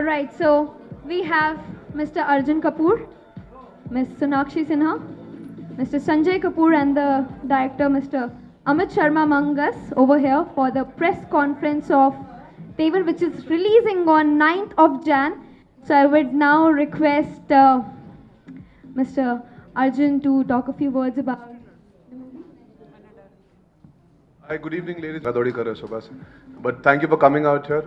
All right, so we have Mr. Arjun Kapoor, Ms. Sonakshi Sinha, Mr. Sanjay Kapoor, and the director, Mr. Amit Sharma among us over here for the press conference of Tevar, which is releasing on 9th of Jan. So I would now request Mr. Arjun to talk a few words about. Hi, good evening, ladies. Gadodi kar rahe ho subah se. But thank you for coming out here.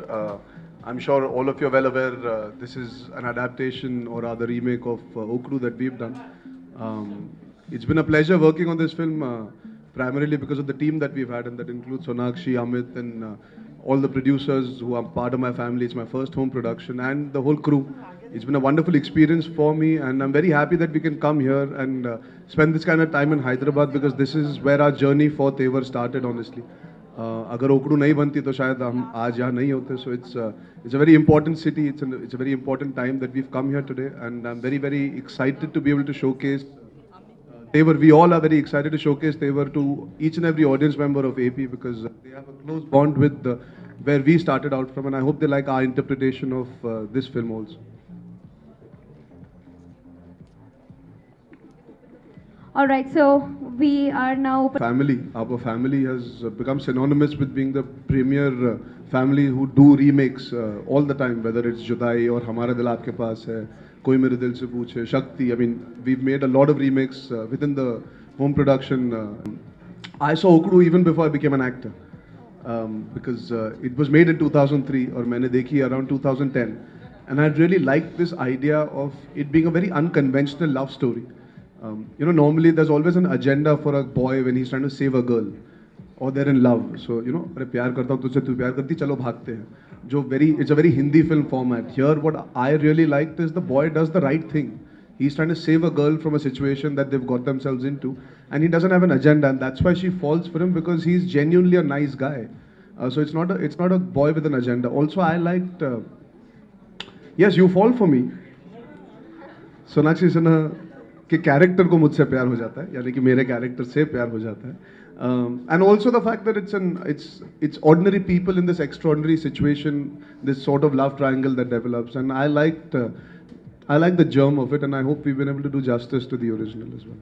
I'm sure all of you are well aware this is an adaptation or rather remake of Okru that we've done. It's been a pleasure working on this film, primarily because of the team that we've had, and that includes Sonakshi, Amit, and all the producers who are part of my family. It's my first home production, and the whole crew. It's been a wonderful experience for me, and I'm very happy that we can come here and spend this kind of time in Hyderabad, because this is where our journey for Tevar started, honestly. अगर ओकड़ू नहीं बनती तो शायद हम आज यहाँ नहीं होते. So it's a very important city. It's a very important time that we've come here today, and I'm very, very excited to be able to showcase Tevar. We all are very excited to showcase Tevar to each and every audience member of AP, because they have a close bond with where we started out from, and I hope they like our interpretation of this film also. All right, so we are now. Family. Our family has become synonymous with being the premier family who do remakes all the time, whether it's Judai or Hamara Dil Aapke Paas Hai, Koi Mere Dil Se Pooche, Shakti. I mean, we've made a lot of remakes within the home production. I saw Okru even before I became an actor, because it was made in 2003 or मैंने देखी around 2010, and I really liked this idea of it being a very unconventional love story. Normally there's always an agenda for a boy when he's trying to save a girl, or they're in love. So, अरे प्यार करता हूँ तुझसे, तू प्यार करती, चलो भागते हैं. It's a very Hindi film format. Here, what I really liked is the boy does the right thing. He's trying to save a girl from a situation that they've got themselves into, and he doesn't have an agenda, and that's why she falls for him, because he's genuinely a nice guy. So it's not a boy with an agenda. Also, I liked. Yes, you fall for me. Sonakshi Sinha के character को मुझसे प्यार हो जाता है, यानी कि मेरे कैरेक्टर से प्यार हो जाता है. And also the fact that it's ordinary people in this extraordinary situation, this sort of love triangle that develops, and I liked the germ of it, and I hope we've been able to do justice to the original as well.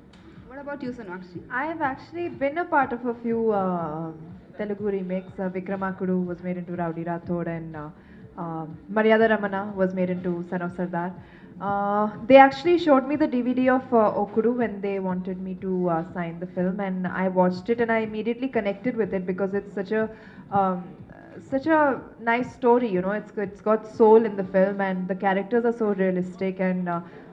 What about you, Sonakshi? I have actually been a part of a few Telugu remakes. Vikramakudu was made into Rowdy Rathod, and Maryada Ramana was made into Son of Sardar. They actually showed me the DVD of Okuru when they wanted me to sign the film, and I watched it and I immediately connected with it, because it's such a nice story. It's got soul in the film, and the characters are so realistic and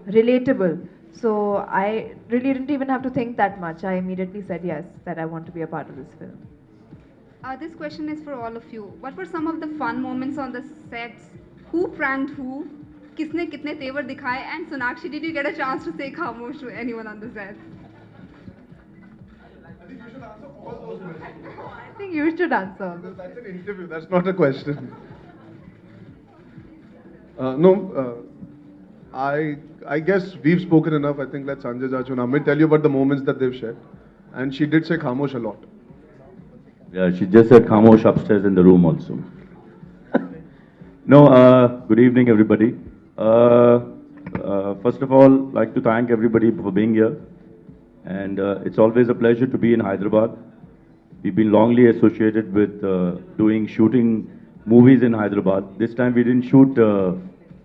relatable. So I really didn't even have to think that much. I immediately said yes, that I want to be a part of this film. This question is for all of you. What were some of the fun moments on the sets? Who pranked who? किसने कितने तेवर दिखाए? And Sonakshi, did you get a chance to say खामोश to anyone on the set? I think you should answer. That's an interview. That's not a question. No, I guess we've spoken enough. I think let Sanjay Chachu and Amit tell you about the moments that they've shared. And she did say Khamosh a lot. Yeah, she just said Khamosh upstairs in the room also. No, good evening, everybody. First of all, like to thank everybody for being here. And it's always a pleasure to be in Hyderabad. We've been longly associated with shooting movies in Hyderabad. This time we didn't shoot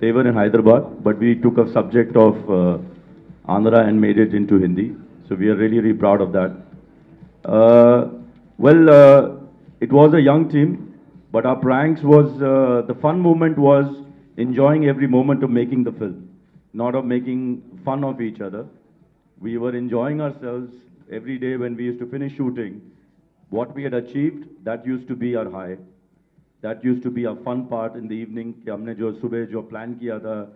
Tevar in Hyderabad, but we took a subject of Andhra and made it into Hindi. So we are really, really proud of that. It was a young team, but our pranks was, the fun moment was enjoying every moment of making the film, not of making fun of each other. We were enjoying ourselves every day when we used to finish shooting. What we had achieved, that used to be our high. That used to be our fun part in the evening. कि हमने जो सुबह जो plan किया था,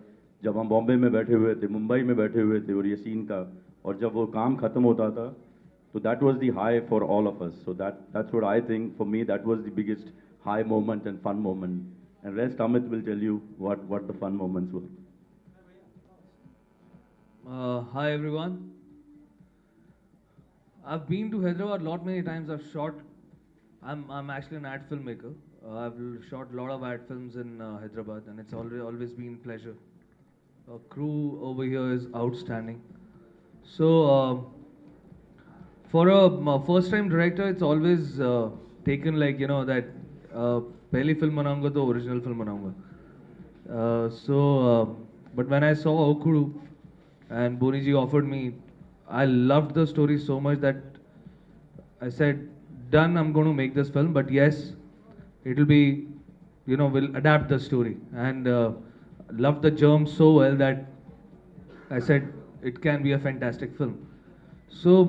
जब हम बॉम्बे में बैठे हुए थे, मुंबई में बैठे हुए थे और ये scene का, और जब वो काम खत्म होता था, so that was the high for all of us. So that's what I think, for me, that was the biggest high moment and fun moment. And rest Amit will tell you what the fun moments were. Hi everyone. I've been to Hyderabad a lot many times. I've shot. I'm actually an ad filmmaker. I've shot a lot of ad films in Hyderabad, and it's always been pleasure. Crew over here is outstanding. So, for a first-time director, it's always taken like that पहली film बनाऊंगा तो original film बनाऊंगा. But when I saw Okuru and Boniji offered me, I loved the story so much that I said, done, I'm going to make this film, but yes, it'll be, we'll adapt the story. And loved the germ so well that I said, it can be a fantastic film. So,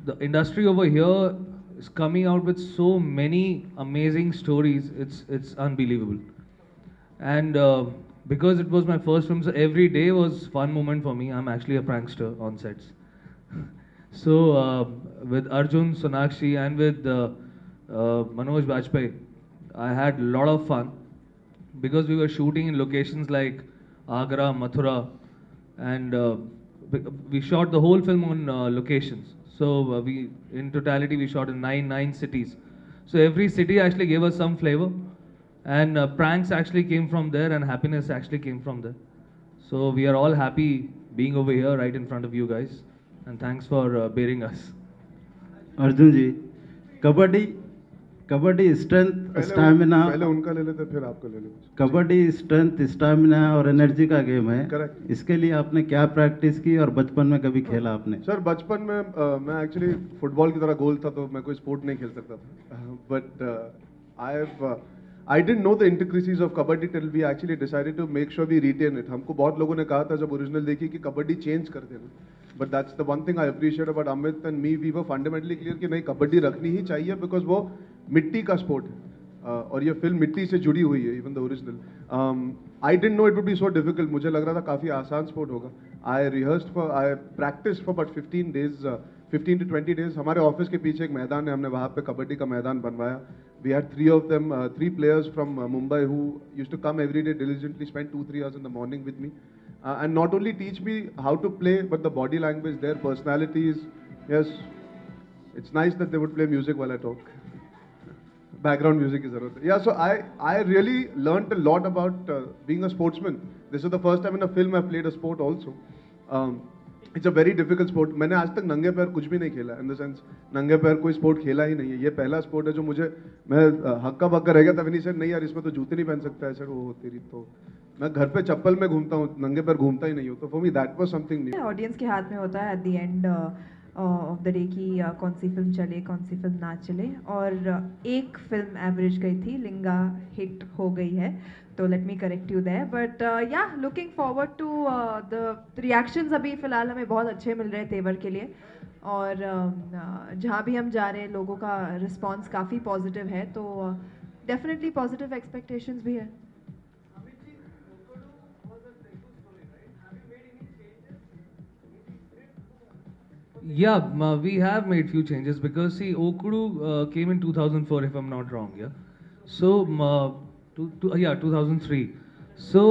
the industry over here is coming out with so many amazing stories, it's unbelievable. And because it was my first film, so every day was fun moment for me. I'm actually a prankster on sets. So with Arjun, Sonakshi, and with Manoj Bajpayee, I had a lot of fun because we were shooting in locations like Agra, Mathura, and we shot the whole film on locations. So in totality, we shot in nine cities. So every city actually gave us some flavor, and pranks actually came from there, and happiness actually came from there. So we are all happy being over here right in front of you guys, and thanks for bearing us. Arjun ji, kabaddi kabaddi strength stamina पहले उनका ले लेते फिर आपको ले लेते. Kabaddi strength stamina और energy का गेम है. Correct. इसके लिए आपने क्या प्रैक्टिस की और बचपन में कभी खेला आपने? सर बचपन में मैं एक्चुअली फुटबॉल की तरह गोल था तो मैं कोई स्पोर्ट नहीं खेल सकता था. But I didn't know the intricacies of kabaddi till we actually decided to make sure we retain it. हमको बहुत लोगों ने कहा था जब ओरिजिनल देखी कि कबड्डी चेंज कर देना. But that's the one thing I appreciate about Amit and me. We were fundamentally clear कि नहीं कबड्डी रखनी ही चाहिए because वो मिट्टी का स्पोर्ट है और ये फिल्म मिट्टी से जुड़ी हुई है. Even the original. I didn't know it would be so difficult. मुझे लग रहा था काफी आसान स्पोर्ट होगा. I practiced for about 15 days. 15 to 20 days. हमारे ऑफिस के पीछे एक मैदान है, हमने वहाँ पे कबड्डी का मैदान बनवाया. We had three of them, three players from Mumbai who used to come every day diligently, spend 2-3 hours in the morning with me, and not only teach me how to play, but the body language, their personalities. Yes, it's nice that they would play music while I talk. Background music is there. Yeah, so I really learned a lot about being a sportsman. This is the first time in a film I've played a sport also. It's a very difficult sport. मैंने आज तक नंगे पैर कुछ भी नहीं खेला. In the sense नंगे पैर कोई स्पोर्ट खेला ही नहीं है. ये पहला स्पोर्ट है जो मैं हक्का बक्का रह गया था. नहीं सर नहीं यार इसमें तो जूते नहीं पहन सकता है. सर वो तेरी तो मैं घर पे चप्पल में घूमता हूँ, नंगे पैर घूमता ही नहीं हूँ. तो for me that was something new. Audience के हाथ में होता है at the end of the day की कौन सी फिल्म चले कौन सी फिल्म ना चले. और एक फिल्म एवरेज गई थी, लिंगा हिट हो गई है, तो let me correct you there. But yeah looking forward to the reactions. अभी फ़िलहाल हमें बहुत अच्छे मिल रहे हैं तेवर के लिए, और जहाँ भी हम जा रहे हैं लोगों का रिस्पांस काफ़ी पॉजिटिव है, तो डेफिनेटली पॉजिटिव एक्सपेक्टेशंस भी है. Yeah, we have made few changes because see, Okuru came in 2004 if I'm not wrong. Yeah, so 2003. So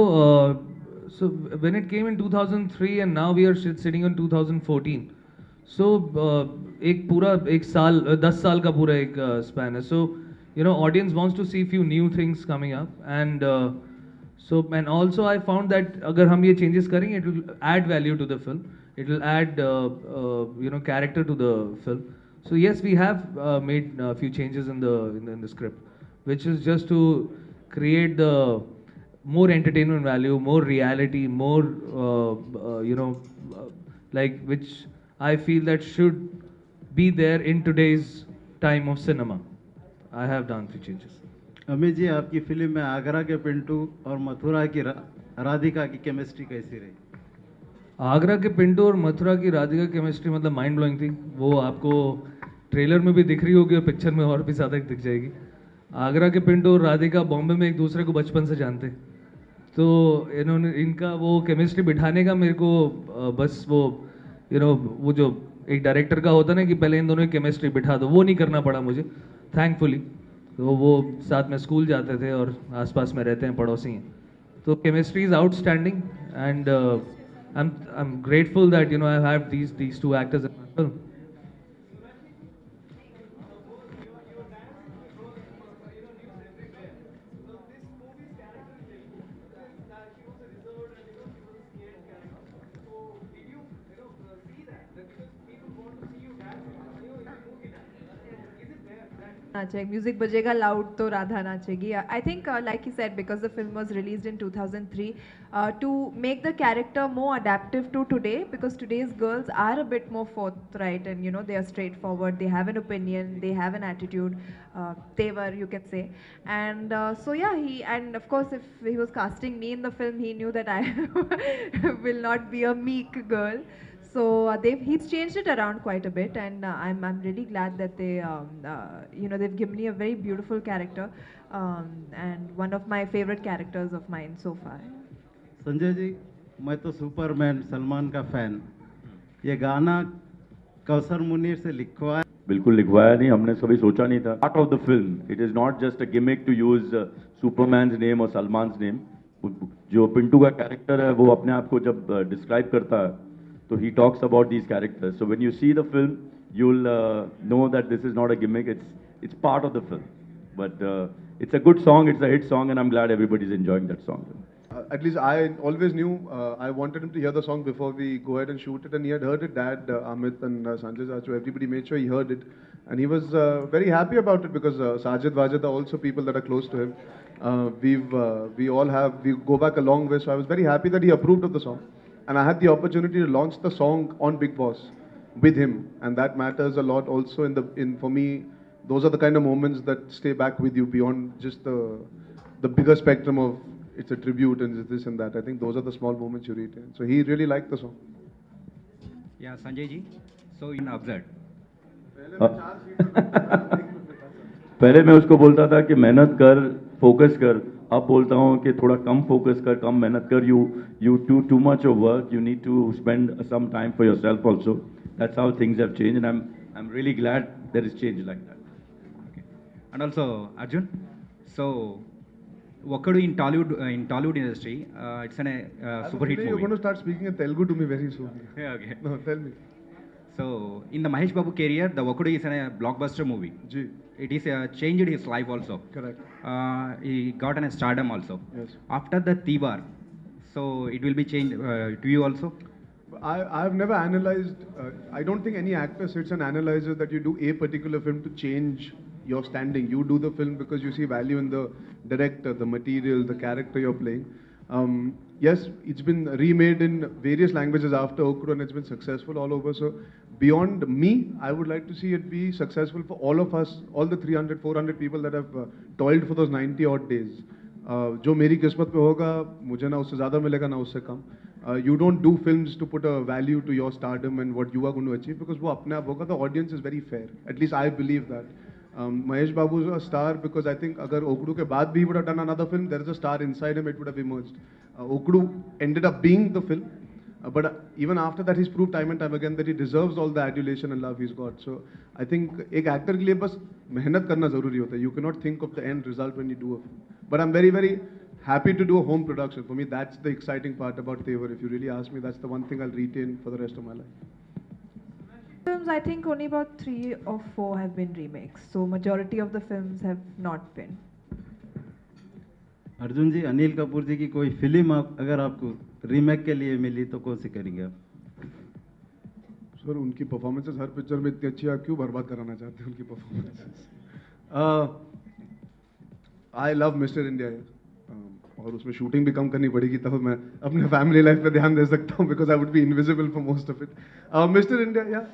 when it came in 2003 and now we are sitting in 2014. So एक साल 10 साल का पूरा एक span है. So audience wants to see few new things coming up, and and also I found that अगर हम ये changes करेंगे, it will add value to the film. It will add character to the film. So yes, we have made a few changes in the script, which is just to create the more entertainment value, more reality, more like which I feel that should be there in today's time of cinema. I have done few changes. Amit ji, आपकी film में आगरा के पिंटू और मथुरा की राधिका की chemistry कैसी रही? आगरा के पिंटू और मथुरा की राधिका केमिस्ट्री मतलब माइंड ब्लोइंग थी. वो आपको ट्रेलर में भी दिख रही होगी और पिक्चर में और भी ज़्यादा दिख जाएगी. आगरा के पिंटू और राधिका बॉम्बे में एक दूसरे को बचपन से जानते, तो इनका वो केमिस्ट्री बिठाने का मेरे को बस वो वो जो एक डायरेक्टर का होता ना कि पहले इन दोनों की केमिस्ट्री बिठा दो, वो नहीं करना पड़ा मुझे थैंकफुली. तो वो साथ में स्कूल जाते थे और आसपास में रहते हैं, पड़ोसी हैं. तो chemistry is outstanding and I'm grateful that I have these two actors in my film. नाचेगी, म्यूजिक बजेगा लाउड तो राधा नाचेगी. I think like he said because the film was released in 2003 to make the character more adaptive to today, because today's girls are a bit more forthright and you know they are straightforward, they have an opinion, they have an attitude, they were, you can say. And so yeah, he, and of course if he was casting me in the film, he knew that I will not be a meek girl. So he's changed it around quite a bit, and I'm really glad that they you know they've given me a very beautiful character, and one of my favorite characters of mine so far. Sanjay ji, मैं तो Superman Salman का fan. ये गाना कौसर मुनीर से लिखवाया. बिल्कुल लिखवाया नहीं, हमने कभी सोचा नहीं था. Part of the film, it is not just a gimmick to use Superman's name or Salman's name. जो पिंटू का कैरेक्टर है वो अपने आप को जब डिस्क्राइब करता है तो he talks about these characters. So when you see the film you will know that this is not a gimmick, it's part of the film. But it's a good song, it's a hit song, and I am glad everybody is enjoying that song. At least I always knew I wanted him to hear the song before we go ahead and shoot it, and he had heard it. Dad, Amit, and Sanjay Sachu, everybody made sure he heard it, and he was very happy about it because Sajid, Wajid are also people that are close to him. We go back a long way, so I was very happy that he approved of the song, and I had the opportunity to launch the song on Big Boss with him, and that matters a lot also for me. Those are the kind of moments that stay back with you beyond just the bigger spectrum of it's a tribute and this and that. I think those are the small moments you retain. So he really liked the song. Yeah, Sanjay ji, so in observed. पहले मैं उसको बोलता था कि मेहनत कर, focus कर. अब बोलता हूँ कि थोड़ा कम फोकस कर, कम मेहनत कर. You do too much of work. You need to spend some time for yourself also. That's how things have changed, and I'm really glad there is change like that. Okay. And also Arjun, so Wakadu in Tollywood industry, it's a super hit movie. You're going to start speaking in Telugu to me very soon. Yeah, okay. No, tell me. So in the Mahesh Babu career, the Wakadu is a blockbuster movie. Ji. It is changed his life also. Correct. He got a stardom also. Yes. After the Tivar, so it will be changed to you also. I've never analyzed. I don't think any actor sits and analyzes that you do a particular film to change your standing. You do the film because you see value in the director, the material, the character you're playing. Yes, it's been remade in various languages after Okru, and it's been successful all over. So beyond me, I would like to see it be successful for all of us, all the 300, 400 people that have toiled for those 90 odd days. जो मेरी किस्मत पे होगा, मुझे ना उससे ज़्यादा मिलेगा ना उससे कम. You don't do films to put a value to your stardom and what you are going to achieve, because वो अपने आप होगा. The audience is very fair. At least I believe that. Mahesh Babu is a star because I think अगर Okru के बाद भी he would have done another film, there is a star inside him, it would have emerged. Okru ended up being the film, but even after that he's proved time and time again that he deserves all the adulation and love he's got. So I think एक actor के लिए बस मेहनत करना ज़रूरी होता है. You cannot think of the end result when you do a film. But I'm very, very happy to do a home production. For me, that's the exciting part about Tevar. If you really ask me, that's the one thing I'll retain for the rest of my life. Films, I think only about 3 or 4 have been remakes, so majority of the films have not been. Arjun जी, अनिल कपूर जी की कोई film अगर आपको remake के लिए मिली तो कौन सी करेंगे आप? सर, उनकी परफॉर्मेंसेस हर पिक्चर में इतनी अच्छी है, आप क्यों बर्बाद कराना चाहते हैं उनकी performances? I love mister India, और उसमें शूटिंग भी कम करनी पड़ेगी तब मैं अपने फैमिली लाइफ पे ध्यान दे सकता हूँ, because I would be invisible for most of it. Mister India, या